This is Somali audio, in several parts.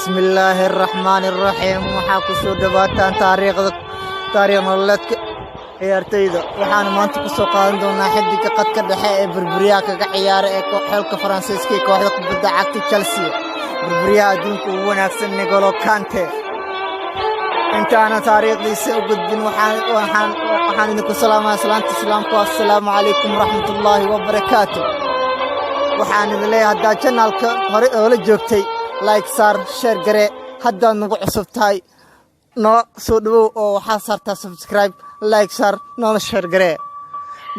بسم الله الرحمن الرحيم waxaa ku soo dhawaataan taariikh nololeedka ciyaartooyda waxaan maanta ku soo qaadan doonaa xidiga qadka dhexe ee Burburiya kaga ciyaara ee xulka Faransiiska ee kooxda kubadda cagta Chelsea Burburiya adduunka ugu wanaagsan N'Golo Kante intaana taariikhdiisa u gudbin waxaan idinku salaamayaa salaanta islaamka assalaamu calaykum waraxmatullaahi wabarakaatuh waxaan idin leeyahay haddaa channelka hore oo la joogtay like saar share gare hadda nagu cusub tahay noo soo dhawow oo waxaa saartaa subscribe like saar noona share gare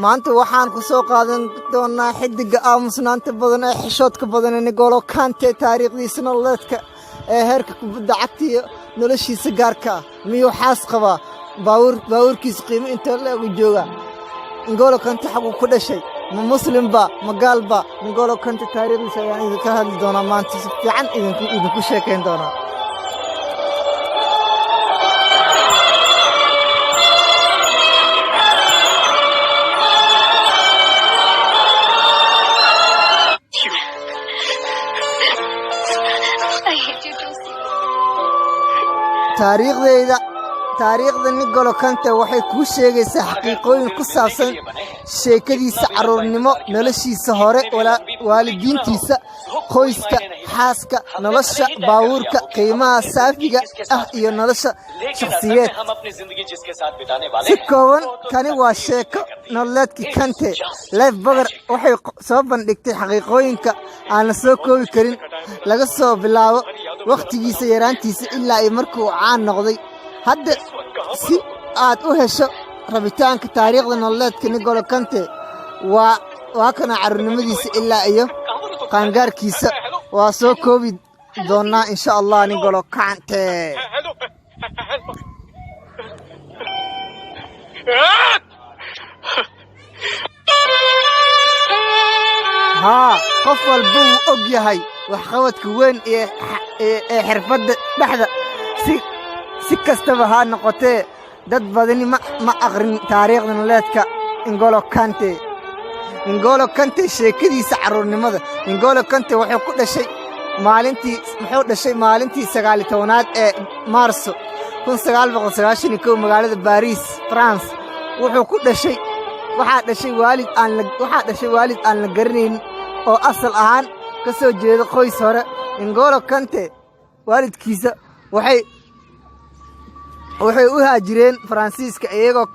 maanta waxaan ku soo qaadan doonaa xidiga aamusnaanta badan ee xishoodka badan ee N'Golo Kante taariikhdiisa nololeedka ee heerka kubadda cagta iyo noloshiisa gaarka miyuu xaas qabaa baawurkiisa qiimo inta leeg u jooga N'Golo Kante xaqu ku dhashay ma muslim ba ma gaal ba N'Golo Kante taariikhdiisa ayaan idinka hadli doonaa maanta si fiican idinku sheekayn doonaa taariikhda N'Golo Kante waxay ku sheegaysaa xaqiiqooyin ku saabsan sheekadiisa caruurnimo noloshiisa hore waalidiintiisa qoyska xaaska nolosha baawurka qiimaha saafiga ah iyo nolosha shakhsiyeed si kooban tani waa sheeko nololeedkii Kante live bagar waxay soo bandhigtay xaqiiqooyinka aan la soo koobi karin laga soo bilaabo waqtigiisa yaraantiisa ilaa ay markii uu caan noqday hadda si aad u hesho rabitaanka taariikhda nololeedka N'Golo Kante waa kana caruurnimadiisa ilaa iyo qaangaarkiisa waa soo koobi doonaa insha Allah N'Golo Kante qof walba uu og yahay waxqabadka weyn ee xirfadda dhexda si kastaba ha noqotee dad badani ma aqrin taariikhda nololeedka N'Golo Kante sheekadiisa caruurnimada N'Golo Kante wuxuu dhashay maalintii 19aad ee Maarso 1991 magaalada Paris France waxaa dhashay waalid aan la garanayn oo asal ahaan ka soo jeeda qoys hore N'Golo Kante waalidkiisa waxay u haajireen Faransiiska iyagoo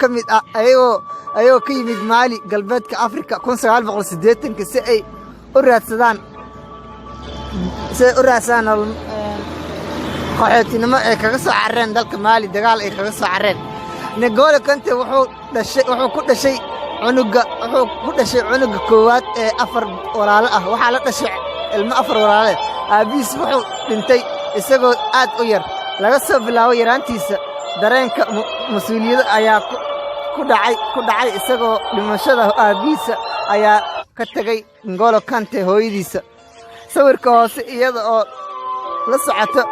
ka yimid Mali galbeedka Afrika 1980 si ay u raadsadaan qaxootinimo ay kaga soo carreen dalka Mali dagaal ay kaga soo carreen N'Golo Kante wuxuu ku dhashay cunuga koowaad ee 4 walaalo ah waxaa la dhashay ilmo 4 walaale aabiis wuxuu dhintay isagoo aad u yar laga soo bilaabo yaraantiisa dareenka mas'uuliyadda ayaa ku dhacay isagoo dhimashada aabiisa ayaa ka tagay N'Golo Kante hooyadiisa sawirka hoose iyada oo la socoto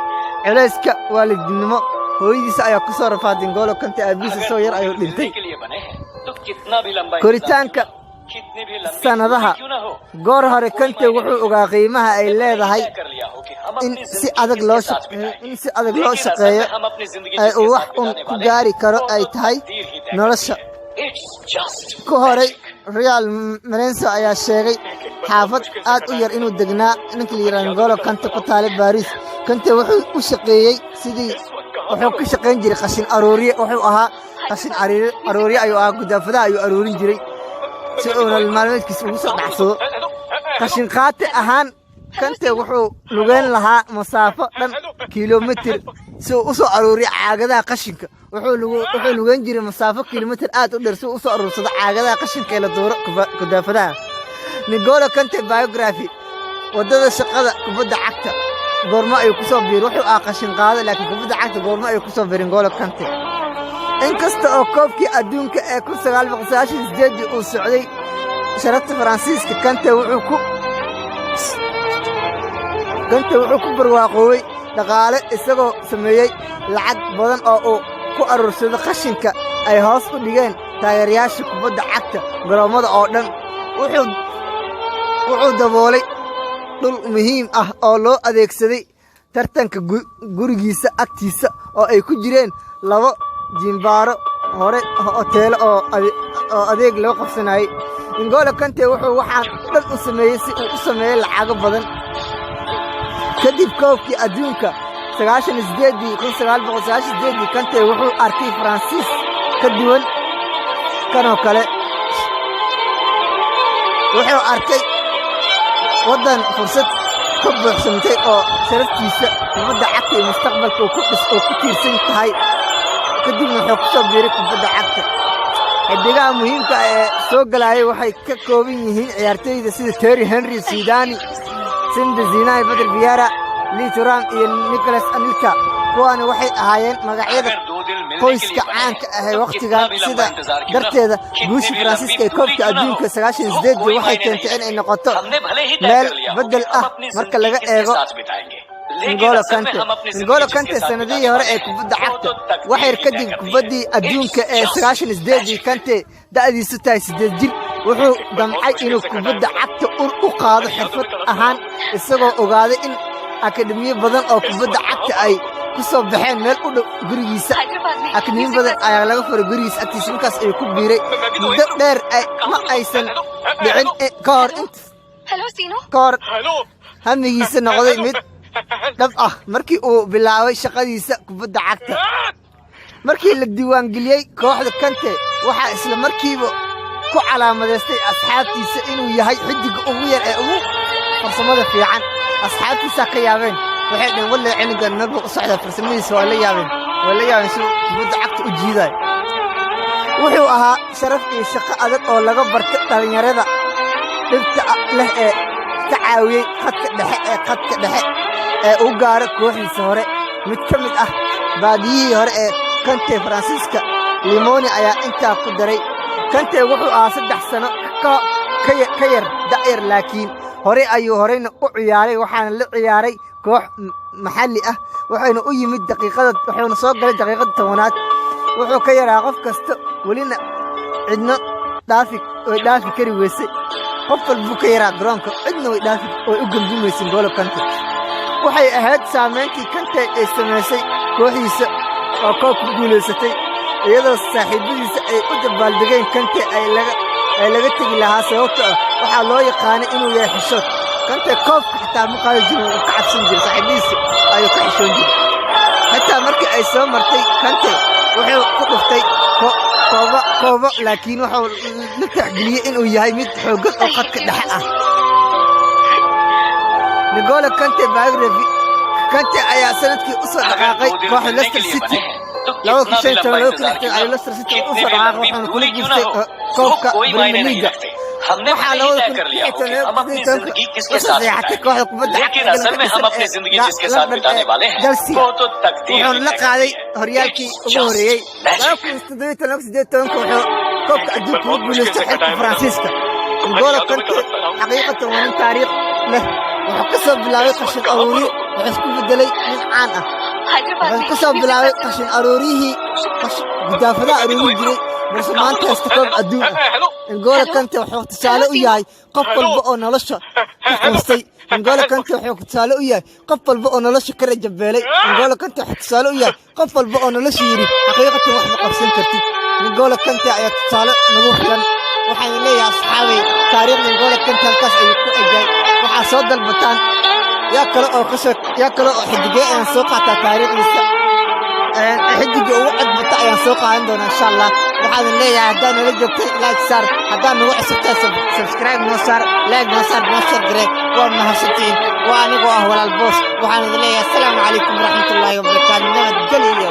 culayska waalidnimo hooyadiisa ayaa ku soo rafaaday N'Golo Kante aabiisa soo yar ayuu dhintay koritaanka sanadaha goor hore Kante wuxuu ogaa qiimaha ay leedahay in si adag loo shaqeeyo ay wax ku gaari karo ay tahay nolosha ku horay Real Marense ayaa sheegay xaafad aad u yar inuu degnaa ninka la yiraahdo N'Golo Kante ku taalay Paris Kante wuxuu ka shaqeyn jiray qashin arooriye wuxuu ahaa qashin arooriye ayuu ahaa gudaafadaha ayuu aroorin jiray si uu nolol maalmeedkiisa ugu soo dhacsado qashin qaate ahaan Kante wuxuu lugeyn lahaa masaafo dhan kiiloomitir si uu u soo arooriyo caagadaha qashinka wuxuu lugeyn jiray masaafo kiiloomitir aad u dheer si uu u soo aroorsado caagadaha qashinka ee la dooro gudaafadaha N'Golo Kante biography wadada shaqada kubadda cagta goorma ay ku soo biir wuxuu qashin qaado laakiin kubadda cagta goorma ay ku soo biirin N'Golo Kante inkasta oo koobkii adduunka ee 1998 uu socday sharafta Faransiiska Kante wuxuu ku barwaaqoobay dhaqaale isagoo sameeyay lacag badan oo uu ku aruursado qashinka ay hoos u dhigeen taageerayaasha kubadda cagta garoomada oo dhan wuxuu daboolay dhul muhiim ah oo loo adeegsaday tartanka gurigiisa agtiisa oo ay ku jireen 2 jimbaaro hore hotel oo adeeg loo qabsanayay. N'Golo Kante wuxuu waxaan dhan u sameeyay si uu u sameeyo lacago badan kadib koobkii adduunka 1998 Kante wuxuu arkay Francis ka duwan kanoo kale. wuxuu arkay wadan fursad ka buuxsantay oo sharaftiisa kubadda cagta ee mustaqbalka uu ku tiirsan tahay. kadib wuxuu ku soo biiray kubadda cagta. xidigaha muhiimka ee soo galaya waxay ka kooban yihiin ciyaartoyda sida Thierry Henry, Zidane, Zinedine Zidane, Vieira, Lee Thuram iyo Nicolas Anelka. kuwaana waxay ahaayeen magacyada qoyska caanka ah ee waqtigan. sida darteeda guusha Faransiiska ee koobka adduunka 98 waxay keentay in ay noqoto meel bedel ah marka laga eego N'Golo Kante sanadihii hore ee kubadda cagta. waxyar kadib kubaddii adduunka ee 98 Kante da'diisu tahay 8 jir wuxuu damcay inuu kubadda cagta u qaado xirfad ahaan, isagoo ogaaday in akademiyo badan oo kubadda cagta ay ku soo baxeen meel u dhow gurigiisa. akademiyo badan ayaa laga furay gurigiisa agtiisa. markaas ayuu ku biiray muddo dheer ma aysan dhicin ka hor hamigiisa noqday mid dhab ah markii uu bilaabay shaqadiisa kubadda cagta. markii la diiwaangeliyey kooxda Kante waxaa isla markiiba ku calaamadeystay asxaabtiisa inuu yahay xidiga ugu yar ee ugu farsamada fiican. asxaabtiisa ka yaabeen, waxay dhaheen wallahi cinigan meel buu u socdaa, farsamadiisa waa la yaabeen si kubadda cagta u jiiday. wuxuu ahaa sharaf iyo shaqo adag oo laga bartay dhalinyarada dhibta leh ee ka caawiyey khadka dhexe ee uu gaaro kooxdiisa hore. mid ka mid ah baadiyihii hore ee Kante, Francisca Limoni ayaa intaa ku daray. Kante wuxuu ahaa 3 sano ka yar da'yar, laakiin horeyna u ciyaaray. waxaana la ciyaaray koox maxalli ah, waxayna u yimid wuxuuna soo galay daqiiqada 10aad. wuxuu ka yaraa qof kasta, welina cidna way dhaafi kari weysay. qof walbuu ka yaraa garoonka, cidna way u gambimaysa. N'Golo Kante waxay ahayd saameyntii Kante ay samaysay kooxdiisa oo koob ku guulaysatay, iyadoo saaxiibadiisa ay u dabaaldegeen. Kante ay laga tegi lahaa sababtoo ah waxaa loo yaqaanay inuu yahay xishood. Kante koobka xitaa ma qaadi jirin, wuu ka cabsan jiray, saaxiibadiisa ayuu ka xishoon jiray. xitaa markii ay soo martay Kante wuxuu ku dhuftay koobo, laakiin wuxuu la tixgeliyey inuu yahay mid xooggan oo khadka dhexe ah. N'Golo Kante biography. Kante ayaa sanadkii u soo dhaqaaqay kooxda Leicester City. 2015 ayuu Leicester City u soo dhaqaaqay, wuxuuna kula guuleystay koobka Premier League. waxaa 2015 saxiixatay kooxda kubadda cagta Chelsea. wuxuuna la qaaday horyaalkii ugu horeeyey. 2017 wuxuu koobka adduunka ku guuleystay xilka Faransiiska. N'Golo Kante xaqiiqatan waa nin taariikh leh. wuxuu ka soo bilaabay qashin aruuri, wuxuu isku bedelay nin caan ah. wuxuu ka soo bilaabay qashin aruuriyihii gudaafadaha aruurin jiray, balse maanta haysta koob adduun ah. N'Golo Kante wuxuu tusaale u yahay qof walba oo nolosha ka quustay. N'Golo Kante wuxuu tusaale u yahay qof walba oo nolosha ka rajabeelay. N'Golo Kante wuxuu tusaale u yahay qof walba oo nolosha yiri xaqiiqatan wax ma qabsan kartid. N'Golo Kante ayaa tusaale nagu filan. waxaan leeyahay asxaabay, taariikhda N'Golo Kante halkaas ayuu ku egay. waxaa soo dalbataan yaa kale oo xidigay ayaan soo qaataa taariikhdiisa. xidiga ugu codbata ayaan soo qaadan doonaa insha Allah. waxaan leeyahay haddaan nala joogtay like saar, haddaan nagu cusubtay subscribe noo saar, like noo saar, noo share garee. waa mahadsantiin. waa anigoo ah walaal boos. waxaan idin leeyahay assalaamu calaykum waraxmatullaahi wabarakaatu. nabadgelyo.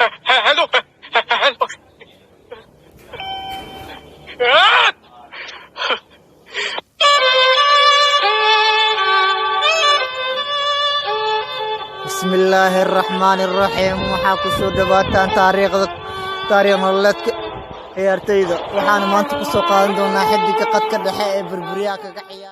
Hello. Hello. بسم الله الرحمن الرحيم waxaa ku soo dhawaataan taariikh nololeedka ciyaartayda waxaan maanta ku soo qaadan doonaa xidiga qadka dhexe ee Berberiya kaga ciyaara